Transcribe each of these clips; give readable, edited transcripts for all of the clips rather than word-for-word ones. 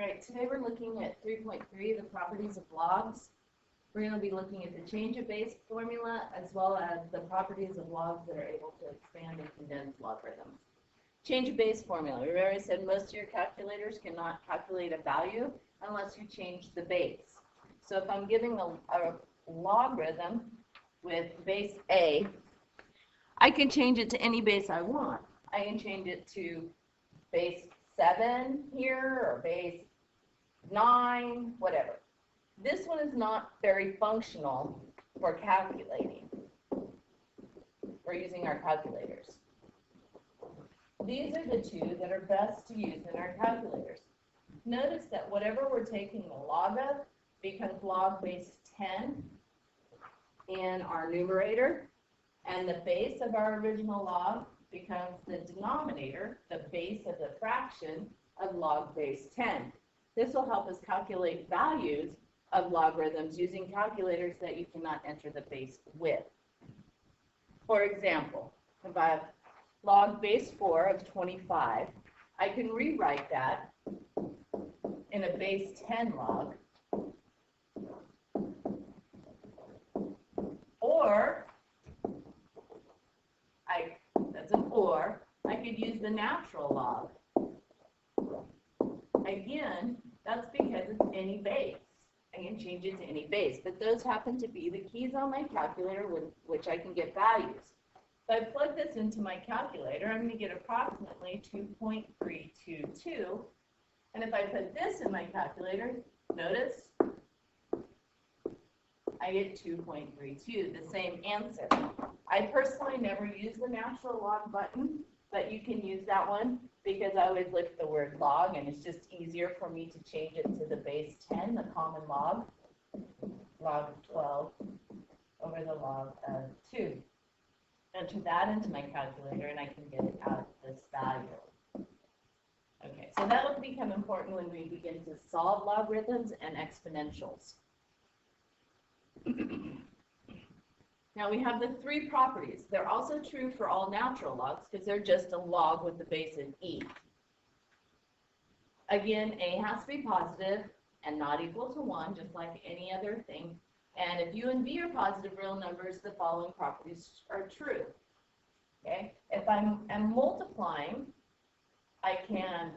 right, today we're looking at 3.3, the properties of logs. We're going to be looking at the change of base formula as well as the properties of logs that are able to expand and condense logarithms. Change of base formula. We already said most of your calculators cannot calculate a value unless you change the base. So if I'm giving a logarithm with base A, I can change it to any base I want. I can change it to base 7 here or base 9, whatever. This one is not very functional for calculating. We're using our calculators. These are the two that are best to use in our calculators. Notice that whatever we're taking the log of becomes log base 10 in our numerator, and the base of our original log becomes the denominator, the base of the fraction of log base 10. This will help us calculate values of logarithms using calculators that you cannot enter the base with. For example, if I have log base 4 of 25, I can rewrite that in a base 10 log, or I could use the natural log. Again, that's because it's any base. I can change it to any base, but those happen to be the keys on my calculator with which I can get values. If I plug this into my calculator, I'm going to get approximately 2.322, and if I put this in my calculator, notice I get 2.32, the same answer. I personally never use the natural log button, but you can use that one because I always look at the word log, and it's just easier for me to change it to the base 10, the common log, log of 12 over the log of 2. Enter that into my calculator, and I can get it out this value. Okay, so that will become important when we begin to solve logarithms and exponentials. Now we have the three properties. They're also true for all natural logs because they're just a log with the base of e. Again, a has to be positive and not equal to 1, just like any other thing. And if u and v are positive real numbers, the following properties are true. Okay? If I'm multiplying, I can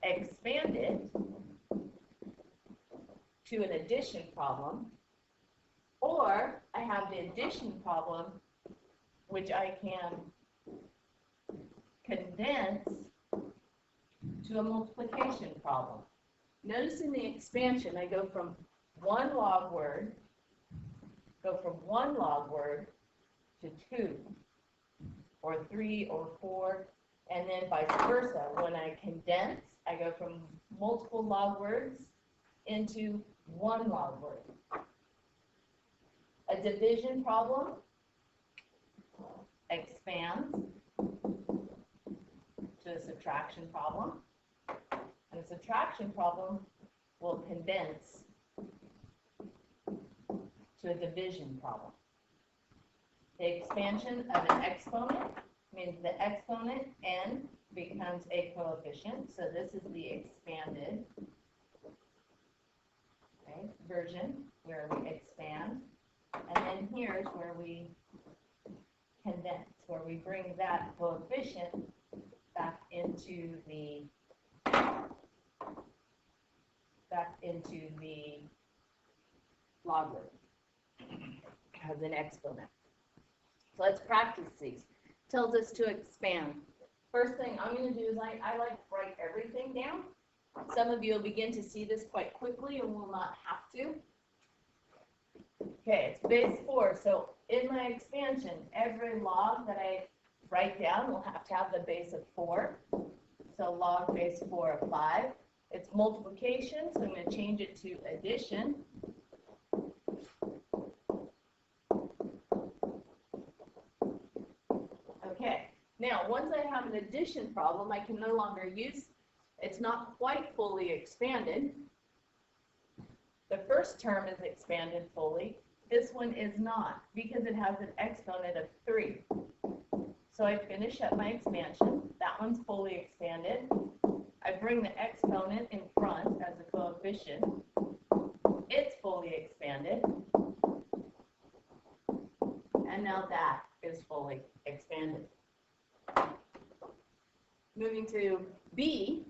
expand it to an addition problem, or I have the addition problem, which I can condense to a multiplication problem. Notice in the expansion, I go from one log word to 2, or 3, or 4, and then vice versa. When I condense, I go from multiple log words into one log word. A division problem expands to a subtraction problem, and a subtraction problem will condense to a division problem. The expansion of an exponent means the exponent n becomes a coefficient, so this is the expanded version where we expand. And then here's where we condense, where we bring that coefficient back into the logarithm as an exponent. So let's practice these. Tells us to expand. First thing I'm going to do is I like to write everything down. Some of you will begin to see this quite quickly and will not have to. Okay, it's base 4, so in my expansion, every log that I write down will have to have the base of 4. So log base 4 of 5. It's multiplication, so I'm going to change it to addition. Okay, now once I have an addition problem, I can no longer use, it's not quite fully expanded. The first term is expanded fully. This one is not because it has an exponent of 3. So I finish up my expansion. That one's fully expanded. I bring the exponent in front. coefficient, it's fully expanded. And now that is fully expanded. Moving to B,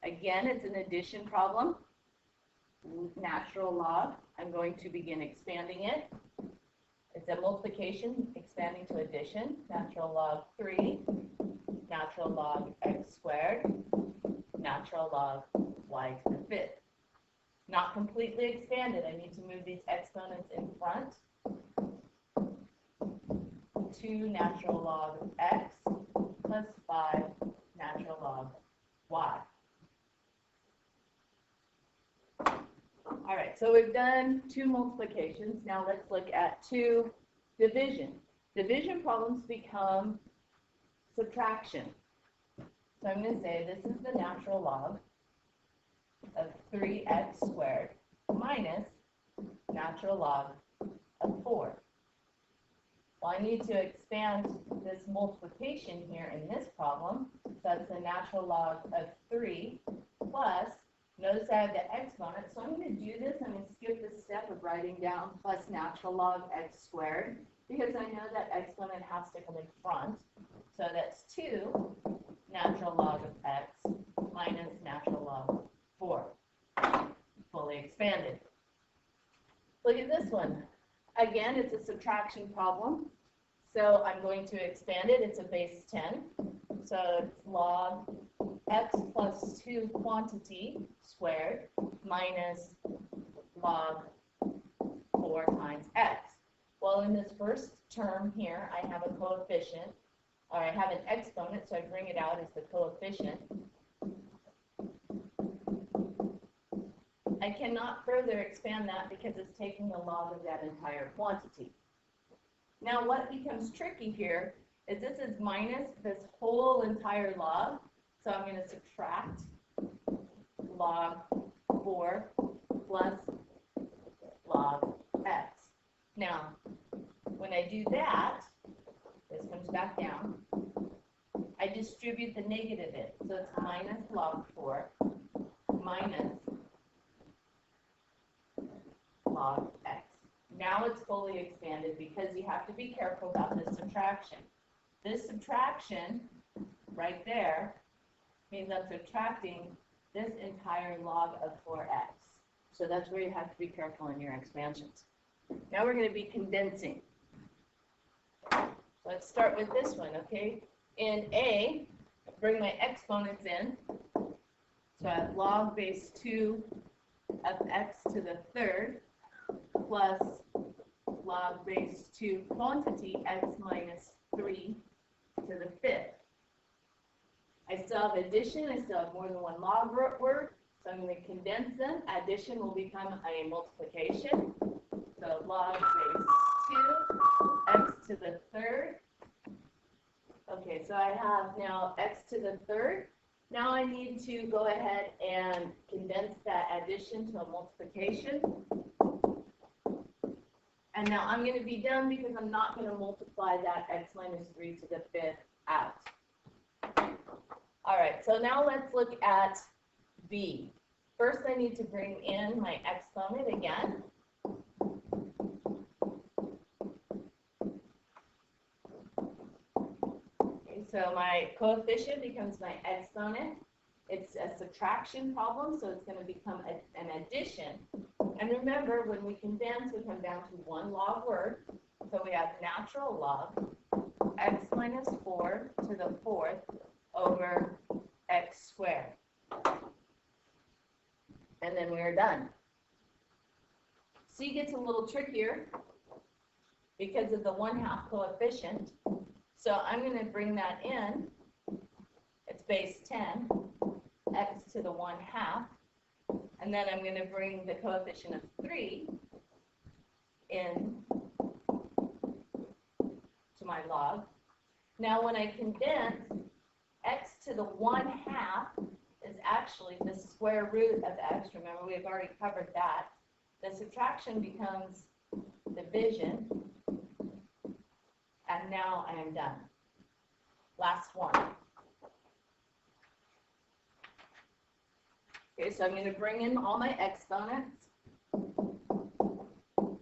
again, it's an addition problem. Natural log, I'm going to begin expanding it. It's a multiplication expanding to addition. Natural log 3, natural log x squared, natural log y to the 5th. Not completely expanded. I need to move these exponents in front. 2 natural log x plus 5 natural log y. All right, so we've done 2 multiplications. Now let's look at 2 division. Division problems become subtraction. So I'm going to say this is the natural log of 3x squared minus natural log of 4. Well, I need to expand this multiplication here in this problem. So that's the natural log of 3 plus, notice I have the exponent, so I'm going to do this. I'm going to skip the step of writing down plus natural log x squared because I know that exponent has to come in front. So that's 2 natural log of x minus natural log of 4, fully expanded. Look at this one. Again, it's a subtraction problem. So I'm going to expand it. It's a base 10. So it's log x plus 2 quantity squared minus log 4 times x. Well, in this first term here, I have a coefficient, or I have an exponent, so I bring it out as the coefficient. I cannot further expand that because it's taking the log of that entire quantity. Now what becomes tricky here is this is minus this whole entire log, so I'm going to subtract log 4 plus log x. Now, when I do that, this comes back down. I distribute the negative in, so it's minus log 4 minus log x. Now it's fully expanded because you have to be careful about this subtraction. This subtraction right there means I'm subtracting this entire log of 4x. So that's where you have to be careful in your expansions. Now we're going to be condensing. Let's start with this one, okay? In A, bring my exponents in. So I have log base 2 of x to the 3rd plus log base 2 quantity x minus 3 to the 5th. I still have addition. I still have more than one log word, so I'm going to condense them. Addition will become a multiplication. So log base 2 x to the 3rd. Okay, so I have now x to the 3rd. Now I need to go ahead and condense that addition to a multiplication. And now I'm going to be done because I'm not going to multiply that x minus 3 to the 5th out. All right, so now let's look at B. First, I need to bring in my exponent again. Okay, so my coefficient becomes my exponent. It's a subtraction problem, so it's going to become an addition. And remember, when we condense, we come down to one log word. So we have natural log x minus 4 to the 4th over x squared. And then we are done. C gets a little trickier because of the 1/2 coefficient. So I'm going to bring that in. It's base 10, x to the 1/2. And then I'm going to bring the coefficient of 3 in to my log. Now when I condense, x to the 1/2 is actually the square root of x. Remember, we've already covered that. The subtraction becomes division. And now I am done. Last one. Okay, so I'm going to bring in all my exponents.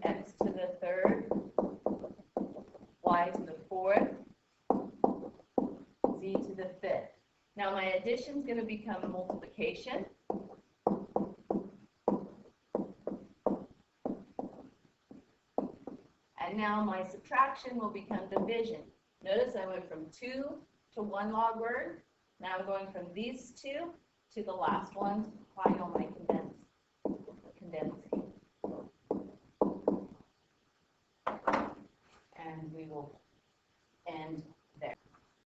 X to the third, y to the fourth, z to the fifth. Now my addition is going to become multiplication. And now my subtraction will become division. Notice I went from 2 to 1 log word. Now I'm going from these two to the last one to find all my condensed